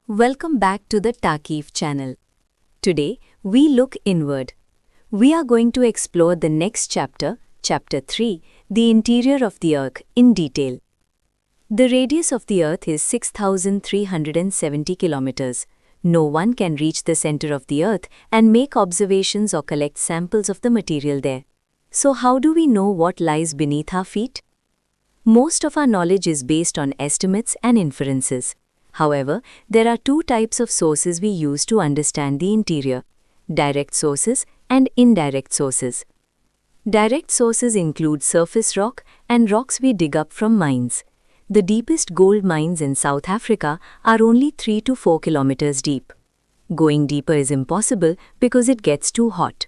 Welcome back to the Takif channel. Today, we look inward. We are going to explore the next chapter, Chapter 3, the interior of the Earth, in detail. The radius of the Earth is 6,370 kilometers. No one can reach the center of the Earth and make observations or collect samples of the material there. So how do we know what lies beneath our feet? Most of our knowledge is based on estimates and inferences. However, there are two types of sources we use to understand the interior: direct sources and indirect sources. Direct sources include surface rock and rocks we dig up from mines. The deepest gold mines in South Africa are only 3 to 4 kilometers deep. Going deeper is impossible because it gets too hot.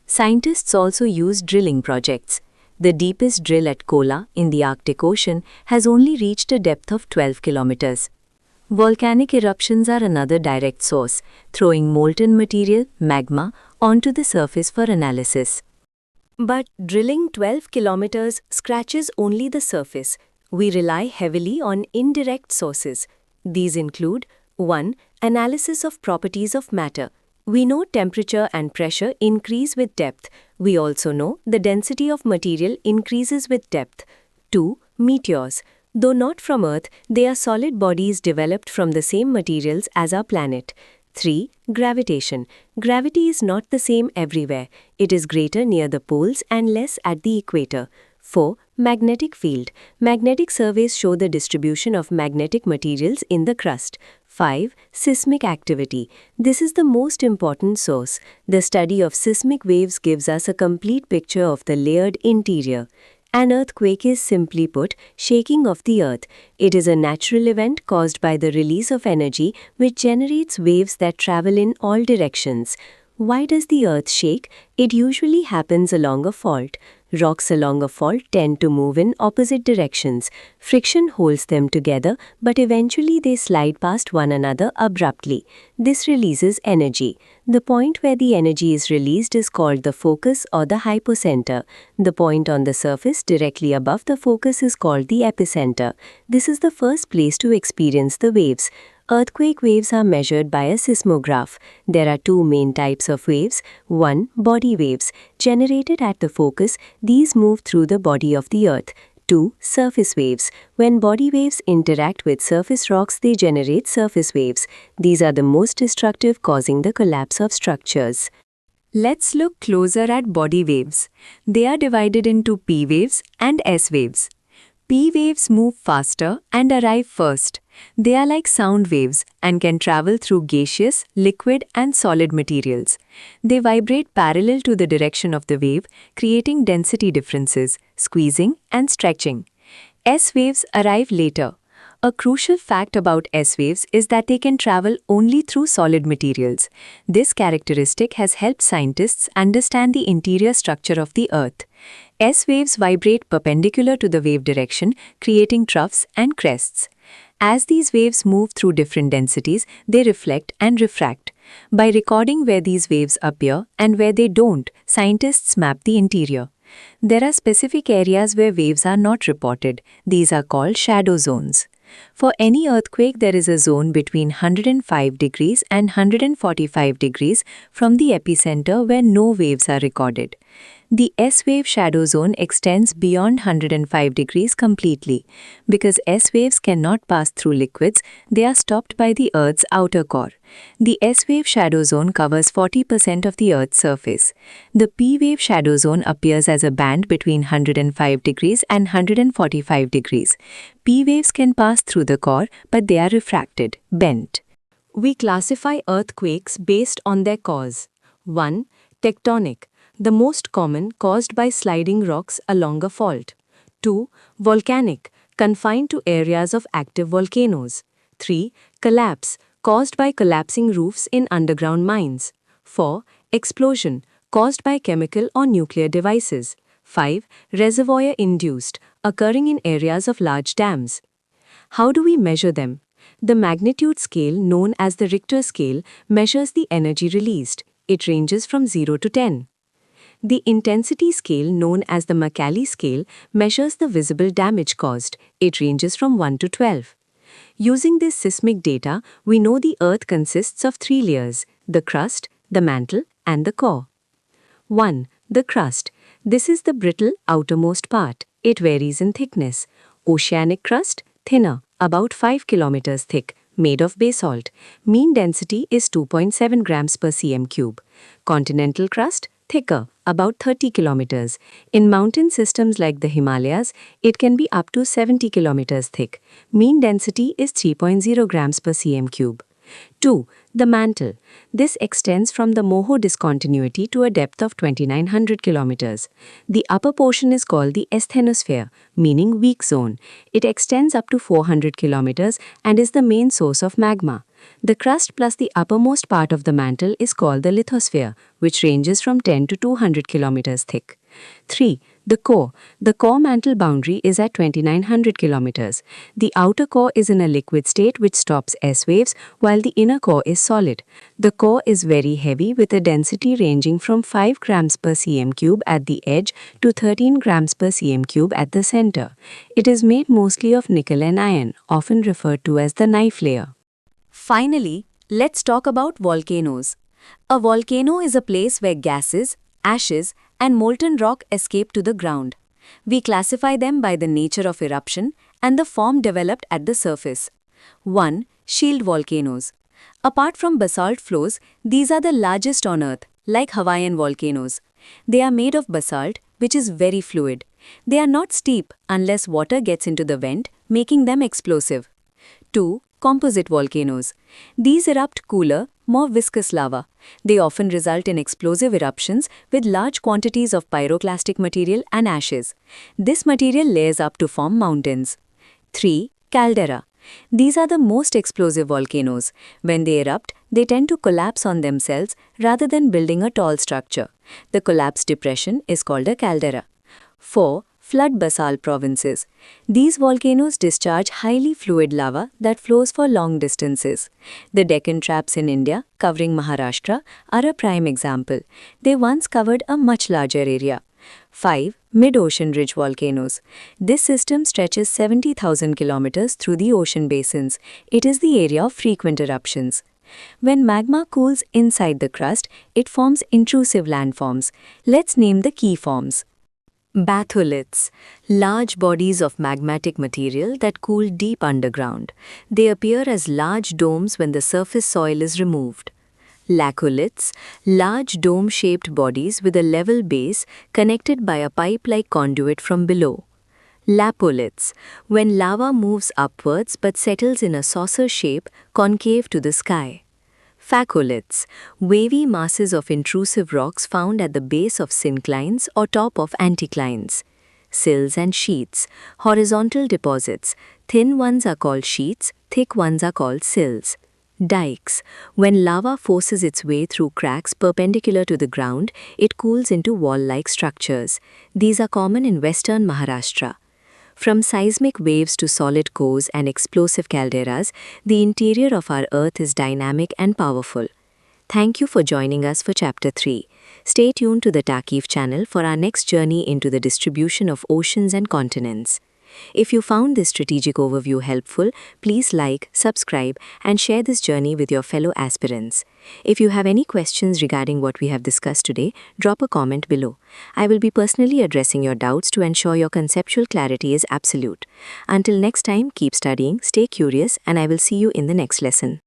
Scientists also use drilling projects. The deepest drill at Kola in the Arctic Ocean has only reached a depth of 12 kilometers. Volcanic eruptions are another direct source, throwing molten material, magma, onto the surface for analysis. But drilling 12 kilometers scratches only the surface. We rely heavily on indirect sources. These include 1. Analysis of properties of matter. We know temperature and pressure increase with depth. We also know the density of material increases with depth. 2. Meteors. Though not from Earth, they are solid bodies developed from the same materials as our planet. 3. Gravitation. Gravity is not the same everywhere. It is greater near the poles and less at the equator. 4. Magnetic field. Magnetic surveys show the distribution of magnetic materials in the crust. 5. Seismic activity. This is the most important source. The study of seismic waves gives us a complete picture of the layered interior. An earthquake is, simply put, shaking of the earth. It is a natural event caused by the release of energy which generates waves that travel in all directions. Why does the earth shake? It usually happens along a fault. Rocks along a fault tend to move in opposite directions. Friction holds them together, but eventually they slide past one another abruptly. This releases energy. The point where the energy is released is called the focus or the hypocenter. The point on the surface directly above the focus is called the epicenter. This is the first place to experience the waves. Earthquake waves are measured by a seismograph. There are two main types of waves. 1. Body waves. Generated at the focus, these move through the body of the Earth. 2. Surface waves. When body waves interact with surface rocks, they generate surface waves. These are the most destructive, causing the collapse of structures. Let's look closer at body waves. They are divided into P waves and S waves. P waves move faster and arrive first. They are like sound waves and can travel through gaseous, liquid, and solid materials. They vibrate parallel to the direction of the wave, creating density differences, squeezing, and stretching. S waves arrive later. A crucial fact about S waves is that they can travel only through solid materials. This characteristic has helped scientists understand the interior structure of the Earth. S waves vibrate perpendicular to the wave direction, creating troughs and crests. As these waves move through different densities, they reflect and refract. By recording where these waves appear and where they don't, scientists map the interior. There are specific areas where waves are not reported. These are called shadow zones. For any earthquake, there is a zone between 105 degrees and 145 degrees from the epicenter where no waves are recorded. The S-wave shadow zone extends beyond 105 degrees completely. Because S-waves cannot pass through liquids, they are stopped by the Earth's outer core. The S-wave shadow zone covers 40% of the Earth's surface. The P-wave shadow zone appears as a band between 105 degrees and 145 degrees. P-waves can pass through the core, but they are refracted, bent. We classify earthquakes based on their cause. 1. Tectonic. The most common, caused by sliding rocks along a fault. 2. Volcanic, confined to areas of active volcanoes. 3. Collapse, caused by collapsing roofs in underground mines. 4. Explosion, caused by chemical or nuclear devices. 5. Reservoir-induced, occurring in areas of large dams. How do we measure them? The magnitude scale, known as the Richter scale, measures the energy released. It ranges from 0 to 10. The intensity scale, known as the Mercalli scale, measures the visible damage caused. It ranges from 1 to 12. Using this seismic data, we know the Earth consists of three layers: the crust, the mantle, and the core. 1. The crust. This is the brittle outermost part. It varies in thickness. Oceanic crust, thinner, about 5 kilometers thick, made of basalt. Mean density is 2.7 grams per cm cube. Continental crust, thicker, about 30 kilometers. In mountain systems like the Himalayas, it can be up to 70 kilometers thick. Mean density is 3.0 grams per cm cube. 2. The mantle. This extends from the Moho discontinuity to a depth of 2900 kilometers. The upper portion is called the asthenosphere, meaning weak zone. It extends up to 400 kilometers and is the main source of magma. The crust plus the uppermost part of the mantle is called the lithosphere, which ranges from 10 to 200 kilometers thick. 3. The core. The core mantle boundary is at 2900 kilometers. The outer core is in a liquid state which stops S waves, while the inner core is solid. The core is very heavy with a density ranging from 5 grams per cm cube at the edge to 13 grams per cm cube at the center. It is made mostly of nickel and iron, often referred to as the knife layer. Finally, let's talk about volcanoes. A volcano is a place where gases, ashes, and molten rock escape to the ground. We classify them by the nature of eruption and the form developed at the surface. 1. Shield volcanoes. Apart from basalt flows, these are the largest on Earth, like Hawaiian volcanoes. They are made of basalt, which is very fluid. They are not steep unless water gets into the vent, making them explosive. 2. Composite volcanoes. These erupt cooler, more viscous lava. They often result in explosive eruptions with large quantities of pyroclastic material and ashes. This material layers up to form mountains. 3. Caldera. These are the most explosive volcanoes. When they erupt, they tend to collapse on themselves rather than building a tall structure. The collapse depression is called a caldera. 4. Flood basalt provinces. These volcanoes discharge highly fluid lava that flows for long distances. The Deccan Traps in India, covering Maharashtra, are a prime example. They once covered a much larger area. 5. Mid-ocean ridge volcanoes. This system stretches 70,000 kilometers through the ocean basins. It is the area of frequent eruptions. When magma cools inside the crust, it forms intrusive landforms. Let's name the key forms. Batholiths, large bodies of magmatic material that cool deep underground. They appear as large domes when the surface soil is removed. Laccoliths, large dome-shaped bodies with a level base connected by a pipe-like conduit from below. Lapoliths, when lava moves upwards but settles in a saucer shape concave to the sky. Phacoliths, wavy masses of intrusive rocks found at the base of synclines or top of anticlines. Sills and sheets, horizontal deposits. Thin ones are called sheets, thick ones are called sills. Dikes, when lava forces its way through cracks perpendicular to the ground, it cools into wall-like structures. These are common in western Maharashtra. From seismic waves to solid cores and explosive calderas, the interior of our Earth is dynamic and powerful. Thank you for joining us for Chapter 3. Stay tuned to the Takif channel for our next journey into the distribution of oceans and continents. If you found this strategic overview helpful, please like, subscribe, and share this journey with your fellow aspirants. If you have any questions regarding what we have discussed today, drop a comment below. I will be personally addressing your doubts to ensure your conceptual clarity is absolute. Until next time, keep studying, stay curious, and I will see you in the next lesson.